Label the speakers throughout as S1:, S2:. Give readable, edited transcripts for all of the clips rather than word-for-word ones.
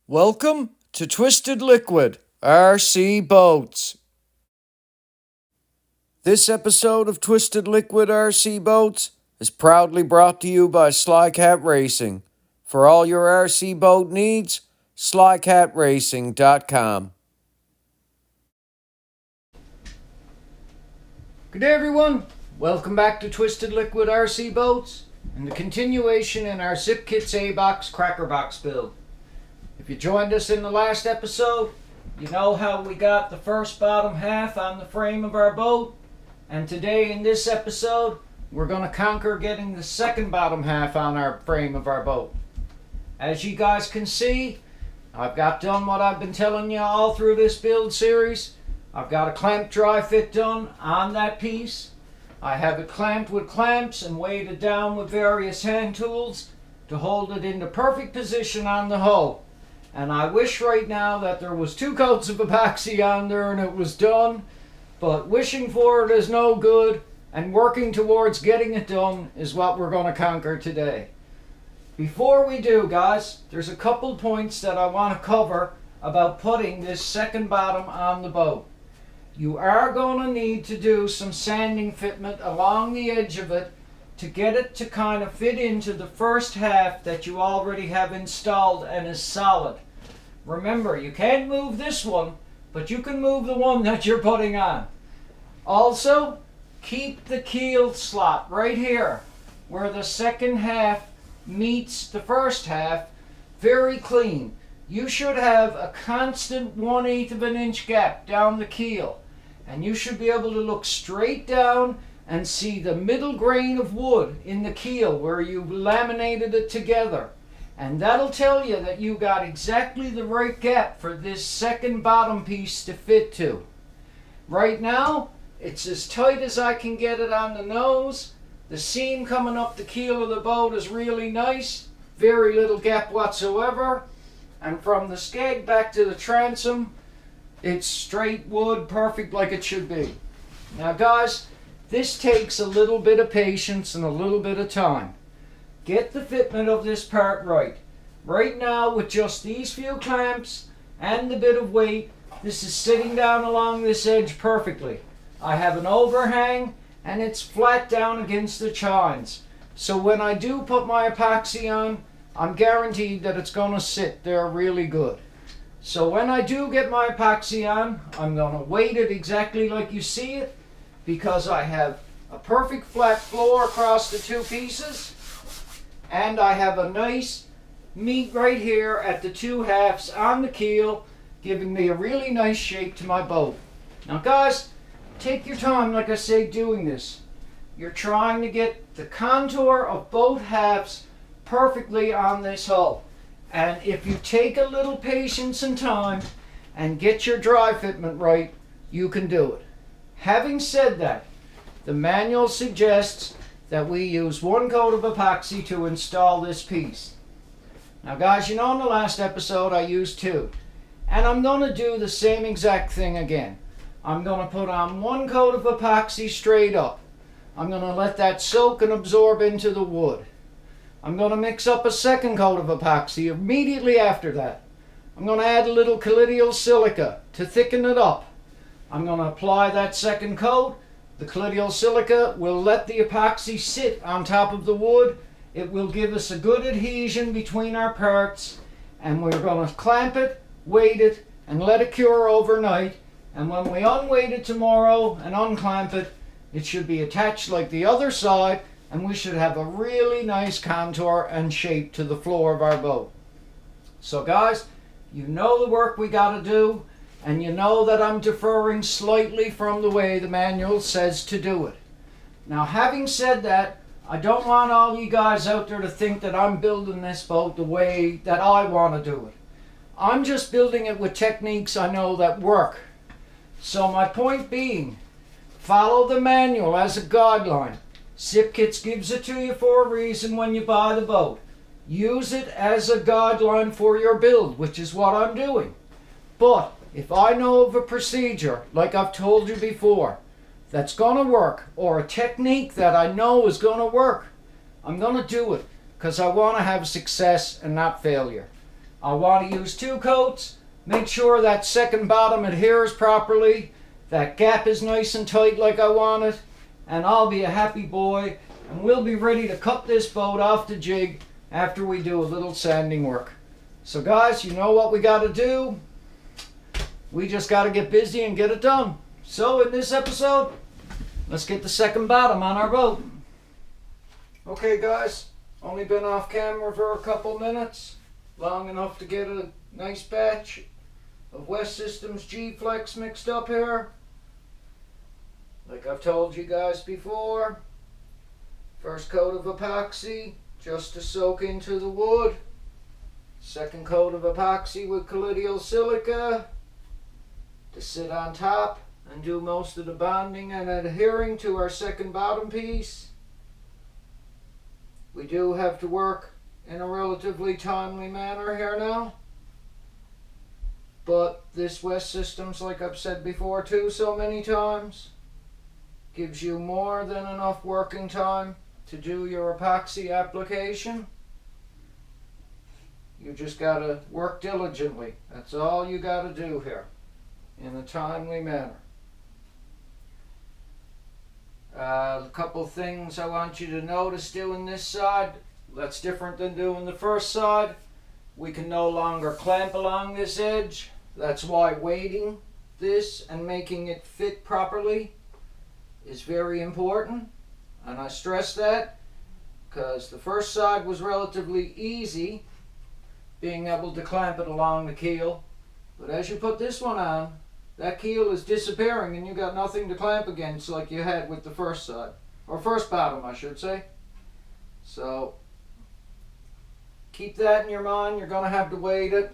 S1: Welcome to Twisted Liquid RC Boats. This episode of Twisted Liquid RC Boats is proudly brought to you by Slycat Racing. For all your RC boat needs, slycatracing.com. Good day, everyone. Welcome back to Twisted Liquid RC Boats and the continuation in our Zippkits A-Box Crackerbox build. If you joined us in the last episode, you know how we got the first bottom half on the frame of our boat. And today in this episode, we're going to conquer getting the second bottom half on our frame of our boat. As you guys can see, I've got done what I've been telling you all through this build series. I've got a clamp dry fit done on that piece. I have it clamped with clamps and weighted down with various hand tools to hold it into perfect position on the hull. And I wish right now that there was 2 coats of epoxy on there and it was done. But wishing for it is no good, and working towards getting it done is what we're going to conquer today. Before we do, guys, there's a couple points that I want to cover about putting this second bottom on the boat. You are going to need to do some sanding fitment along the edge of it to get it to kind of fit into the first half that you already have installed and is solid. Remember, you can't move this one, but you can move the one that you're putting on. Also, keep the keel slot right here where the second half meets the first half very clean. You should have a constant 1/8 of an inch gap down the keel, and you should be able to look straight down and see the middle grain of wood in the keel where you laminated it together. And that'll tell you that you got exactly the right gap for this second bottom piece to fit to. Right now, it's as tight as I can get it on the nose. The seam coming up the keel of the boat is really nice. Very little gap whatsoever. And from the skeg back to the transom, it's straight wood, perfect like it should be. Now guys, this takes a little bit of patience and a little bit of time. Get the fitment of this part right. Right now, with just these few clamps and the bit of weight, this is sitting down along this edge perfectly. I have an overhang and it's flat down against the chines. So when I do put my epoxy on, I'm guaranteed that it's going to sit there really good. So when I do get my epoxy on, I'm going to weight it exactly like you see it, because I have a perfect flat floor across the 2 pieces. And I have a nice meet right here at the 2 halves on the keel, giving me a really nice shape to my boat. Now guys, take your time, like I say, doing this. You're trying to get the contour of both halves perfectly on this hull. And if you take a little patience and time and get your dry fitment right, you can do it. Having said that, the manual suggests that we use 1 coat of epoxy to install this piece. Now guys, you know in the last episode I used 2. And I'm going to do the same exact thing again. I'm going to put on 1 coat of epoxy straight up. I'm going to let that soak and absorb into the wood. I'm going to mix up a 2nd coat of epoxy immediately after that. I'm going to add a little colloidal silica to thicken it up. I'm going to apply that 2nd coat. The colloidal silica will let the epoxy sit on top of the wood. It will give us a good adhesion between our parts, and we're going to clamp it, weight it, and let it cure overnight. And when we unweight it tomorrow and unclamp it, it should be attached like the other side, and we should have a really nice contour and shape to the floor of our boat. So guys, you know the work we got to do. And you know that I'm deferring slightly from the way the manual says to do it. Now, having said that, I don't want all you guys out there to think that I'm building this boat the way that I want to do it. I'm just building it with techniques I know that work. So my point being, follow the manual as a guideline. Zippkits gives it to you for a reason when you buy the boat. Use it as a guideline for your build, which is what I'm doing. But if I know of a procedure, like I've told you before, that's going to work, or a technique that I know is going to work, I'm going to do it because I want to have success and not failure. I want to use 2 coats. Make sure that second bottom adheres properly, that gap is nice and tight like I want it, and I'll be a happy boy, and we'll be ready to cut this boat off the jig after we do a little sanding work. So guys, you know what we got to do. We just got to get busy and get it done. So in this episode, let's get the second bottom on our boat. Okay guys, only been off camera for a couple minutes, long enough to get a nice batch of West Systems G-Flex mixed up here. Like I've told you guys before, first coat of epoxy just to soak into the wood. Second coat of epoxy with colloidal silica to sit on top and do most of the bonding and adhering to our second bottom piece. We do have to work in a relatively timely manner here now. But this West Systems, like I've said before too so many times, gives you more than enough working time to do your epoxy application. You just gotta work diligently. That's all you gotta do here, in a timely manner. A couple things I want you to notice doing this side that's different than doing the first side. We can no longer clamp along this edge. That's why weighting this and making it fit properly is very important. And I stress that because the first side was relatively easy, being able to clamp it along the keel. But as you put this one on, that keel is disappearing and you got nothing to clamp against like you had with the first side. Or first bottom, I should say. So keep that in your mind. You're going to have to weight it.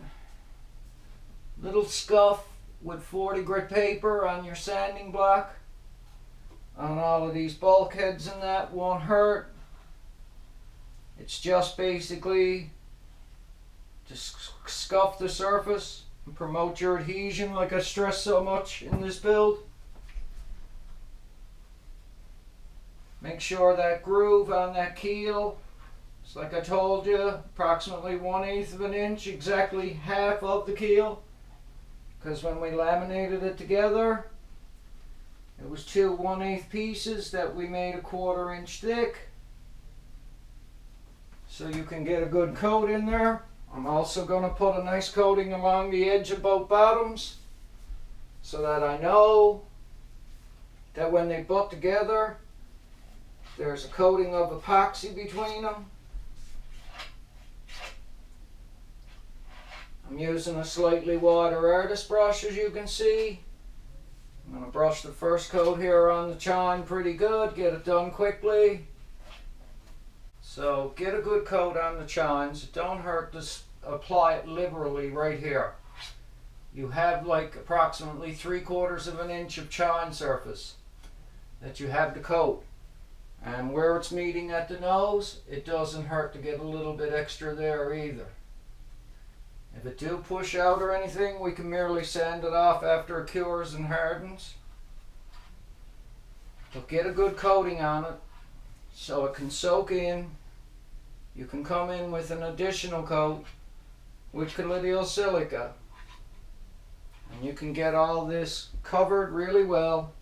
S1: Little scuff with 40 grit paper on your sanding block on all of these bulkheads, and that won't hurt. It's just basically to scuff the surface and promote your adhesion like I stress so much in this build. Make sure that groove on that keel is, like I told you, approximately 1/8 of an inch, exactly half of the keel. Because when we laminated it together, it was 2 1/8 pieces that we made 1/4 inch thick. So you can get a good coat in there. I'm also going to put a nice coating along the edge of both bottoms so that I know that when they butt together, there's a coating of epoxy between them. I'm using a slightly wider artist brush, as you can see. I'm going to brush the first coat here on the chine pretty good, get it done quickly. So get a good coat on the chines. It don't hurt to apply it liberally right here. You have like approximately 3/4 of an inch of chine surface that you have to coat. And where it's meeting at the nose, it doesn't hurt to get a little bit extra there either. If it do push out or anything, we can merely sand it off after it cures and hardens. But get a good coating on it so it can soak in. You can come in with an additional coat with colloidal silica. And you can get all this covered really well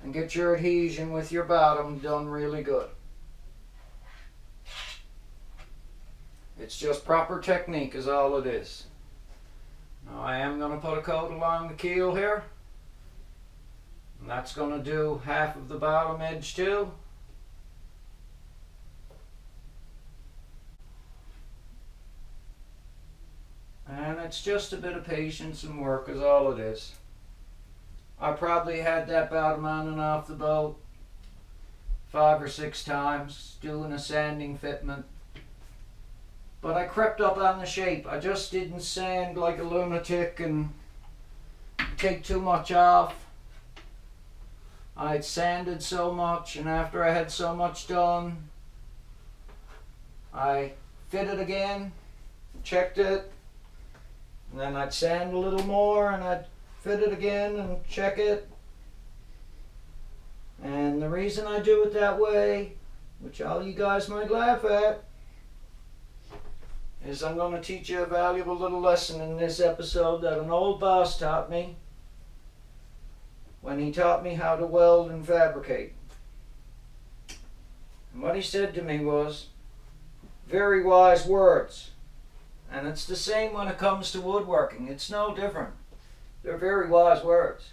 S1: and get your adhesion with your bottom done really good. It's just proper technique is all it is. Now I am going to put a coat along the keel here. And that's going to do half of the bottom edge too. And it's just a bit of patience and work is all it is. I probably had that bottom on and off the boat 5 or 6 times doing a sanding fitment. But I crept up on the shape. I just didn't sand like a lunatic and take too much off. I'd sanded so much, and after I had so much done, I fit it again, checked it, and then I'd sand a little more and I'd fit it again and check it. And the reason I do it that way, which all you guys might laugh at, is I'm going to teach you a valuable little lesson in this episode that an old boss taught me when he taught me how to weld and fabricate. And what he said to me was, very wise words. And it's the same when it comes to woodworking. It's no different. They're very wise words.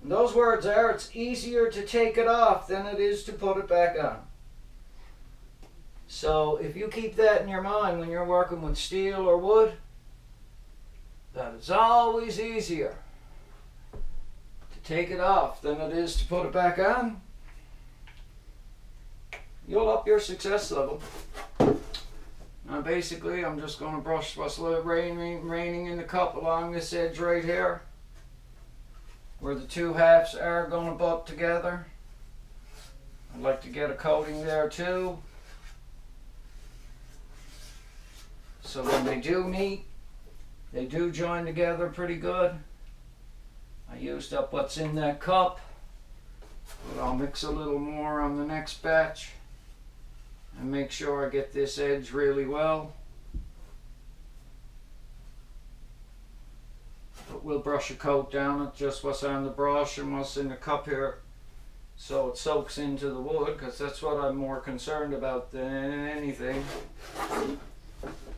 S1: And those words are, it's easier to take it off than it is to put it back on. So if you keep that in your mind when you're working with steel or wood, that it's always easier to take it off than it is to put it back on, you'll up your success level. Now basically I'm just going to brush what's raining in the cup along this edge right here, where the two halves are going to butt together. I'd like to get a coating there too, so when they do meet, they do join together pretty good. I used up what's in that cup, but I'll mix a little more on the next batch and make sure I get this edge really well. But we'll brush a coat down it, just what's on the brush and what's in the cup here, so it soaks into the wood, because that's what I'm more concerned about than anything.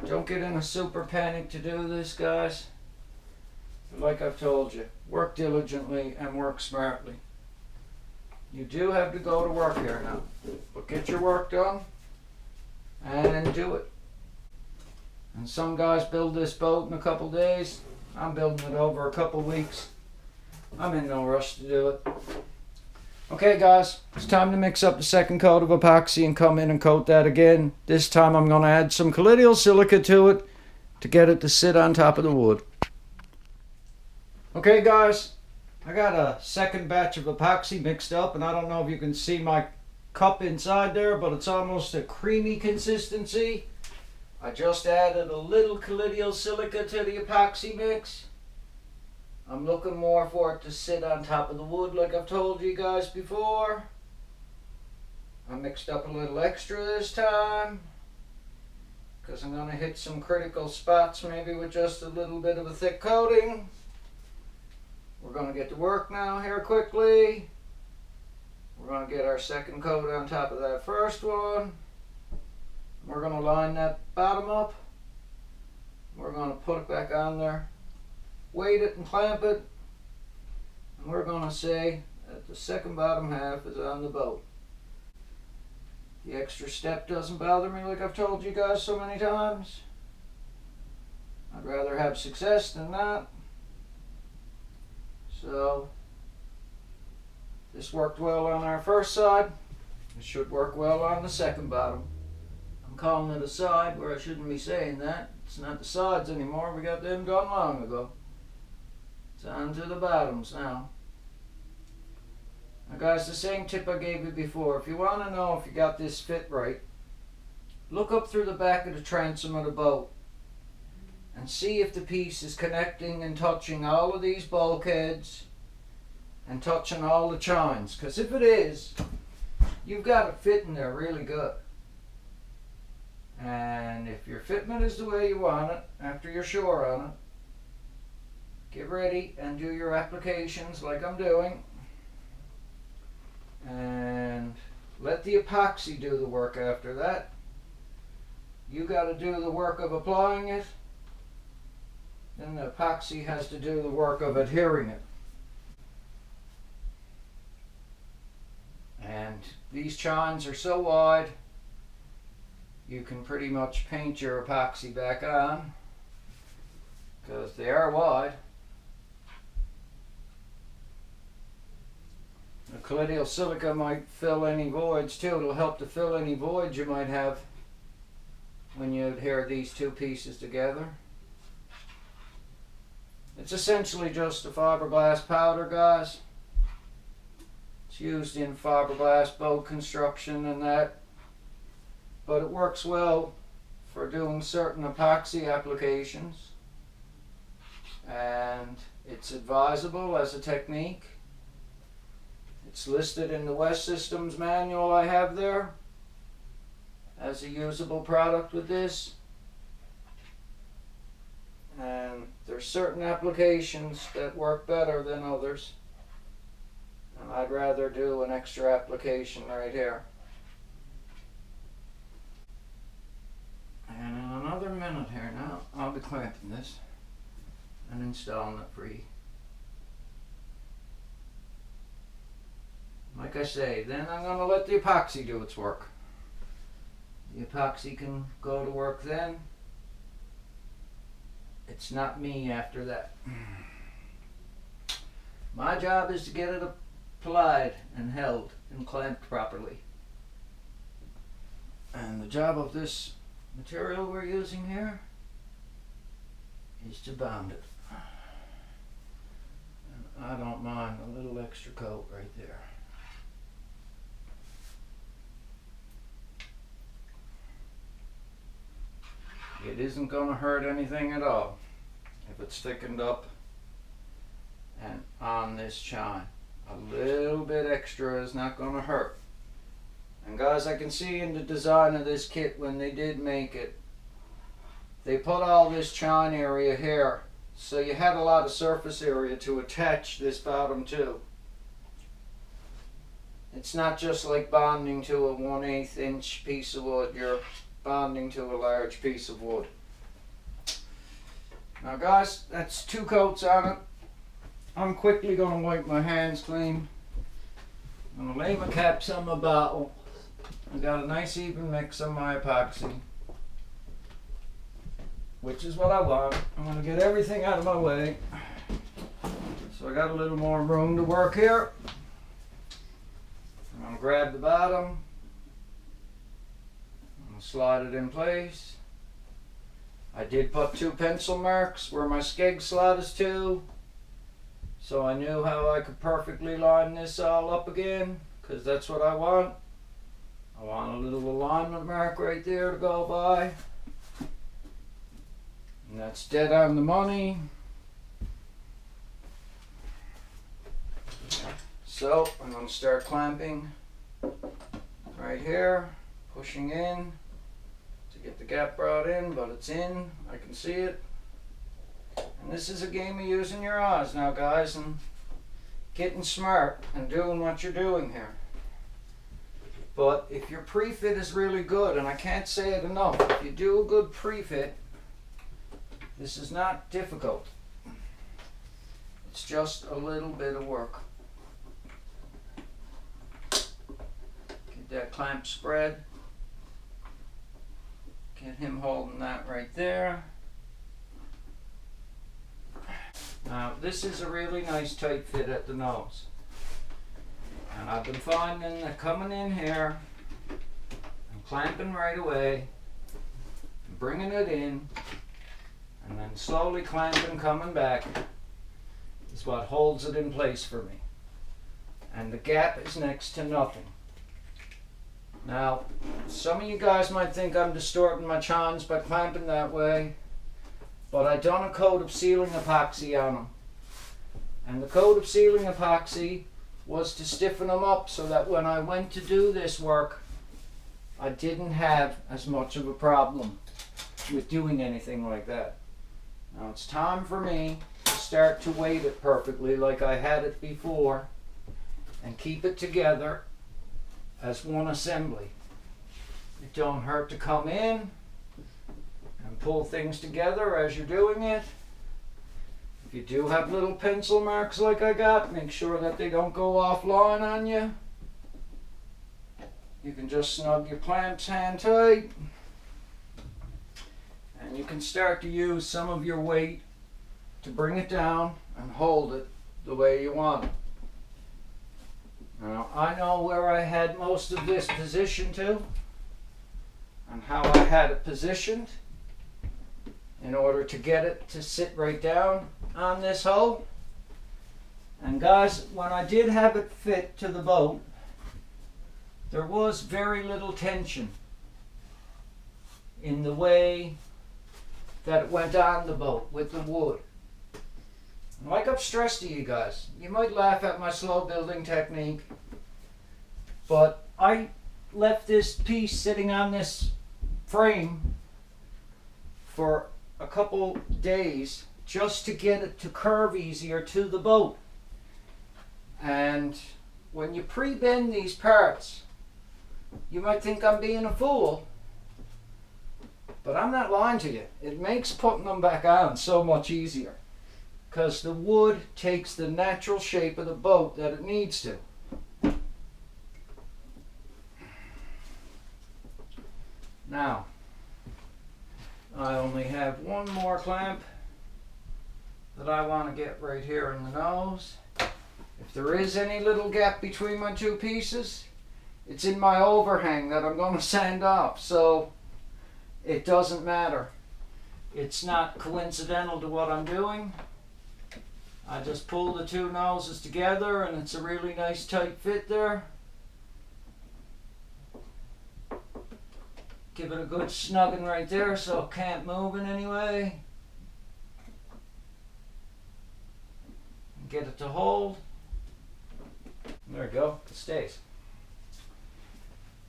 S1: Don't get in a super panic to do this, guys. But like I've told you, work diligently and work smartly. You do have to go to work here now, but get your work done and do it. And some guys build this boat in a couple days. I'm building it over a couple weeks. I'm in no rush to do it. Okay guys, it's time to mix up the second coat of epoxy and come in and coat that again. This time I'm going to add some colloidal silica to it to get it to sit on top of the wood. Okay guys, I got a second batch of epoxy mixed up, and I don't know if you can see my cup inside there, but it's almost a creamy consistency. I just added a little colloidal silica to the epoxy mix. I'm looking more for it to sit on top of the wood like I've told you guys before. I mixed up a little extra this time because I'm going to hit some critical spots maybe with just a little bit of a thick coating. We're going to get to work now here quickly. We're going to get our second coat on top of that first one. We're going to line that bottom up. We're going to put it back on there, weight it and clamp it, and we're going to say that the second bottom half is on the boat. The extra step doesn't bother me like I've told you guys so many times. I'd rather have success than not. So this worked well on our first side. It should work well on the second bottom. I'm calling it a side where I shouldn't be saying that. It's not the sides anymore. We got them done long ago. It's on to the bottoms now. Now guys, the same tip I gave you before. If you want to know if you got this fit right, look up through the back of the transom of the boat and see if the piece is connecting and touching all of these bulkheads and touching all the chines. Because if it is, you've got it fitting there really good. And if your fitment is the way you want it, after you're sure on it, get ready and do your applications like I'm doing. And let the epoxy do the work after that. You got to do the work of applying it. Then the epoxy has to do the work of adhering it. And these chines are so wide, you can pretty much paint your epoxy back on because they are wide. The colloidal silica might fill any voids too. It'll help to fill any voids you might have when you adhere these two pieces together. It's essentially just a fiberglass powder, guys. It's used in fiberglass boat construction and that, but it works well for doing certain epoxy applications, and it's advisable as a technique. It's listed in the West Systems manual I have there as a usable product with this. and there's certain applications that work better than others, and I'd rather do an extra application right here. And in another minute here now, I'll be clamping this and installing it for you. Like I say, then I'm going to let the epoxy do its work. The epoxy can go to work then. It's not me after that. My job is to get it applied and held and clamped properly. And the job of this material we're using here is to bond it. And I don't mind a little extra coat right there. It isn't going to hurt anything at all if it's thickened up and on this chine. A little bit extra is not going to hurt. And guys, I can see in the design of this kit when they did make it, they put all this chine area here, so you had a lot of surface area to attach this bottom to. It's not just like bonding to a 1/8 inch piece of wood. You're bonding to a large piece of wood. Now guys, that's 2 coats on it. I'm quickly going to wipe my hands clean. I'm going to lay my caps on my bottle. I got a nice even mix on my epoxy, which is what I want. I'm going to get everything out of my way. So I got a little more room to work here. I'm going to grab the bottom. Slide it in place. I did put 2 pencil marks where my skeg slot is to, so I knew how I could perfectly line this all up again, because that's what I want. I want a little alignment mark right there to go by, and that's dead on the money. So I'm going to start clamping right here, pushing in to get the gap brought in, but it's in. I can see it. And this is a game of using your eyes now, guys, and getting smart and doing what you're doing here. But if your pre-fit is really good, and I can't say it enough, if you do a good pre-fit, this is not difficult. It's just a little bit of work. Get that clamp spread. Get him holding that right there. Now this is a really nice tight fit at the nose. And I've been finding that coming in here and clamping right away, and bringing it in, and then slowly clamping, coming back, is what holds it in place for me. And the gap is next to nothing. Now, some of you guys might think I'm distorting my chines by clamping that way, but I done a coat of sealing epoxy on them. And the coat of sealing epoxy was to stiffen them up so that when I went to do this work, I didn't have as much of a problem with doing anything like that. Now it's time for me to start to weight it perfectly like I had it before and keep it together as one assembly. It don't hurt to come in and pull things together as you're doing it. If you do have little pencil marks like I got, make sure that they don't go offline on you. You can just snug your clamps hand tight, and you can start to use some of your weight to bring it down and hold it the way you want it. Now I know where I had most of this positioned to and how I had it positioned in order to get it to sit right down on this hole. And guys, when I did have it fit to the boat, there was very little tension in the way that it went on the boat with the wood. And like I've stressed to you guys, you might laugh at my slow building technique, but I left this piece sitting on this frame for a couple days just to get it to curve easier to the boat. And when you pre-bend these parts, you might think I'm being a fool, but I'm not lying to you. It makes putting them back on so much easier because the wood takes the natural shape of the boat that it needs to. Now, I only have one more clamp that I want to get right here in the nose. If there is any little gap between my two pieces, it's in my overhang that I'm going to sand off, so it doesn't matter. It's not coincidental to what I'm doing. I just pull the two noses together and it's a really nice tight fit there. Give it a good snugging right there so it can't move in any way. Get it to hold. There we go, it stays.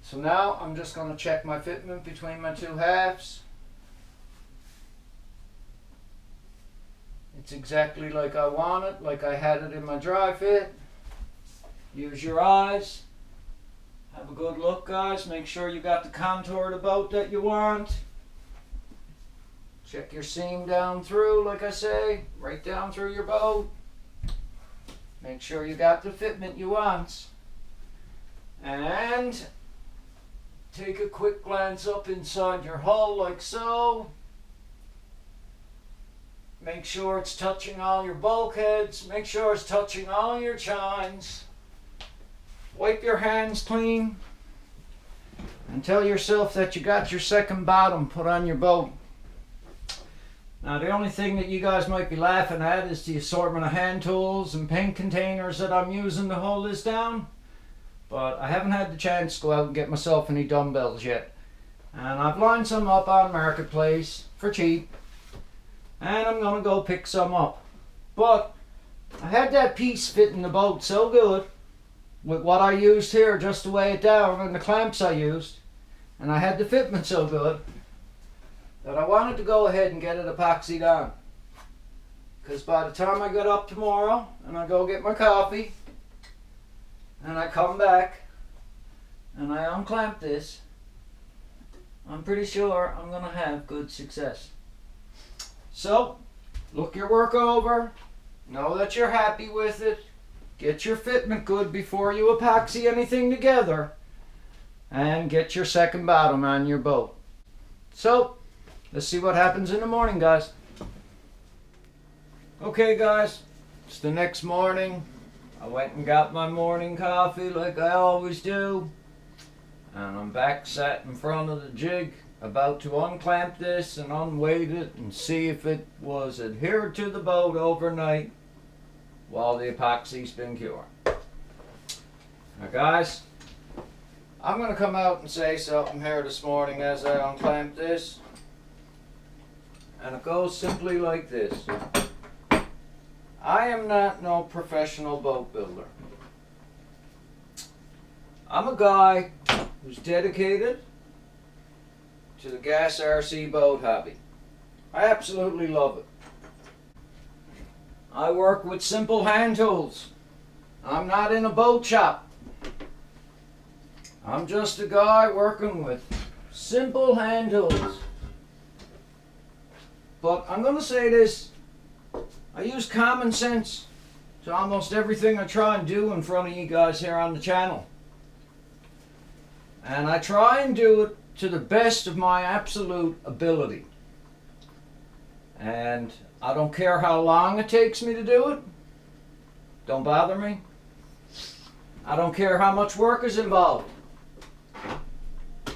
S1: So now I'm just going to check my fitment between my two halves. It's exactly like I want it, like I had it in my dry fit. Use your eyes. Have a good look, guys. Make sure you got the contour of the boat that you want. Check your seam down through, like I say, right down through your boat. Make sure you got the fitment you want. And take a quick glance up inside your hull like so. Make sure it's touching all your bulkheads. Make sure it's touching all your chines. Wipe your hands clean and tell yourself that you got your second bottom put on your boat. Now the only thing that you guys might be laughing at is the assortment of hand tools and paint containers that I'm using to hold this down. But I haven't had the chance to go out and get myself any dumbbells yet. And I've lined some up on Marketplace for cheap. And I'm going to go pick some up. But I had that piece fit in the boat so good with what I used here just to weigh it down and the clamps I used. And I had the fitment so good that I wanted to go ahead and get it epoxied on. Because by the time I get up tomorrow and I go get my coffee and I come back and I unclamp this, I'm pretty sure I'm going to have good success. So, look your work over, know that you're happy with it, get your fitment good before you epoxy anything together, and get your second bottom on your boat. So, let's see what happens in the morning, guys. Okay, guys, it's the next morning. I went and got my morning coffee like I always do. And I'm back sat in front of the jig, about to unclamp this and unweight it and see if it was adhered to the boat overnight while the epoxy's been cured. Now, guys, I'm going to come out and say something here this morning as I unclamp this. And it goes simply like this. I am not no professional boat builder. I'm a guy who's dedicated to the gas RC boat hobby. I absolutely love it. I work with simple hand tools. I'm not in a boat shop. I'm just a guy working with simple hand tools. But I'm going to say this, I use common sense to almost everything I try and do in front of you guys here on the channel. And I try and do it to the best of my absolute ability. And I don't care how long it takes me to do it. Don't bother me. I don't care how much work is involved.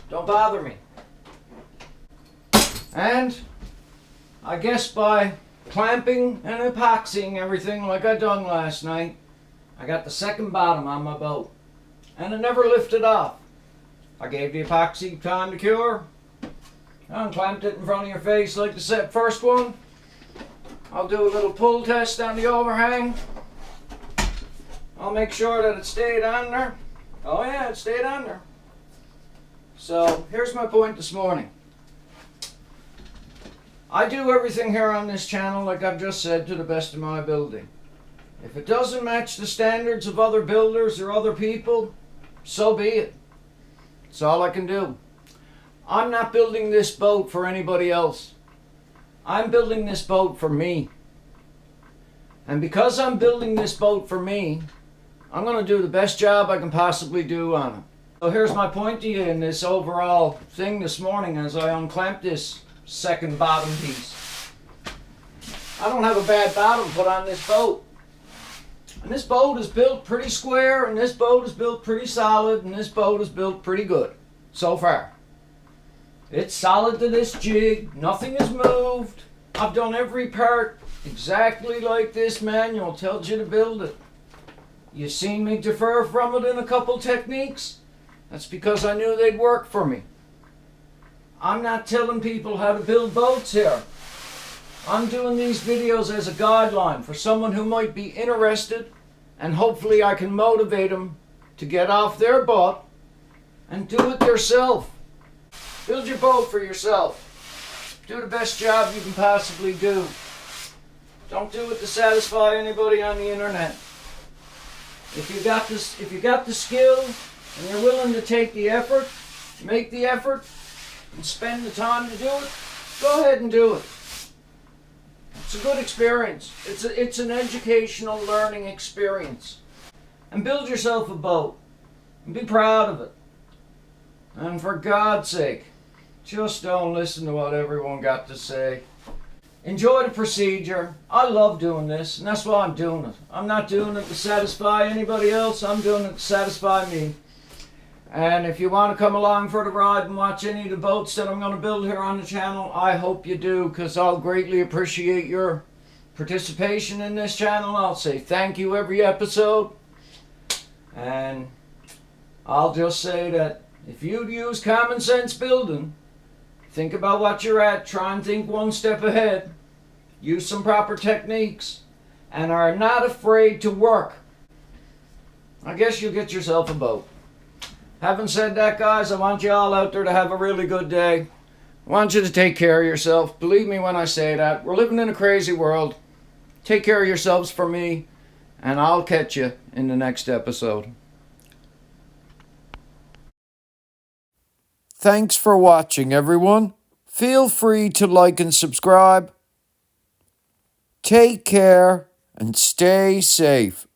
S1: Don't bother me. And I guess by clamping and epoxying everything like I done last night, I got the second bottom on my boat. And it never lifted off. I gave the epoxy time to cure. I unclamped it in front of your face like the first one. I'll do a little pull test on the overhang. I'll make sure that it stayed on there. Oh yeah, it stayed on there. So here's my point this morning. I do everything here on this channel, like I've just said, to the best of my ability. If it doesn't match the standards of other builders or other people, so be it. That's all I can do. I'm not building this boat for anybody else. I'm building this boat for me. And because I'm building this boat for me, I'm going to do the best job I can possibly do on it. So here's my point to you in this overall thing this morning as I unclamp this second bottom piece. I don't have a bad bottom put on this boat. And this boat is built pretty square, and this boat is built pretty solid, and this boat is built pretty good so far. It's solid to this jig, nothing is moved. I've done every part exactly like this manual tells you to build it. You've seen me defer from it in a couple techniques. That's because I knew they'd work for me. I'm not telling people how to build boats here. I'm doing these videos as a guideline for someone who might be interested, and hopefully I can motivate them to get off their butt and do it themselves. Build your boat for yourself. Do the best job you can possibly do. Don't do it to satisfy anybody on the internet. If you got the skill and you're willing to take the effort, make the effort, and spend the time to do it, go ahead and do it. It's a good experience. It's an educational learning experience. And build yourself a boat. And be proud of it. And for God's sake, just don't listen to what everyone got to say. Enjoy the procedure. I love doing this, and that's why I'm doing it. I'm not doing it to satisfy anybody else. I'm doing it to satisfy me. And if you want to come along for the ride and watch any of the boats that I'm going to build here on the channel, I hope you do, because I'll greatly appreciate your participation in this channel. I'll say thank you every episode. And I'll just say that if you use common sense building, think about what you're at, try and think one step ahead, use some proper techniques, and are not afraid to work, I guess you'll get yourself a boat. Having said that, guys, I want you all out there to have a really good day. I want you to take care of yourself. Believe me when I say that. We're living in a crazy world. Take care of yourselves for me, and I'll catch you in the next episode. Thanks for watching, everyone. Feel free to like and subscribe. Take care and stay safe.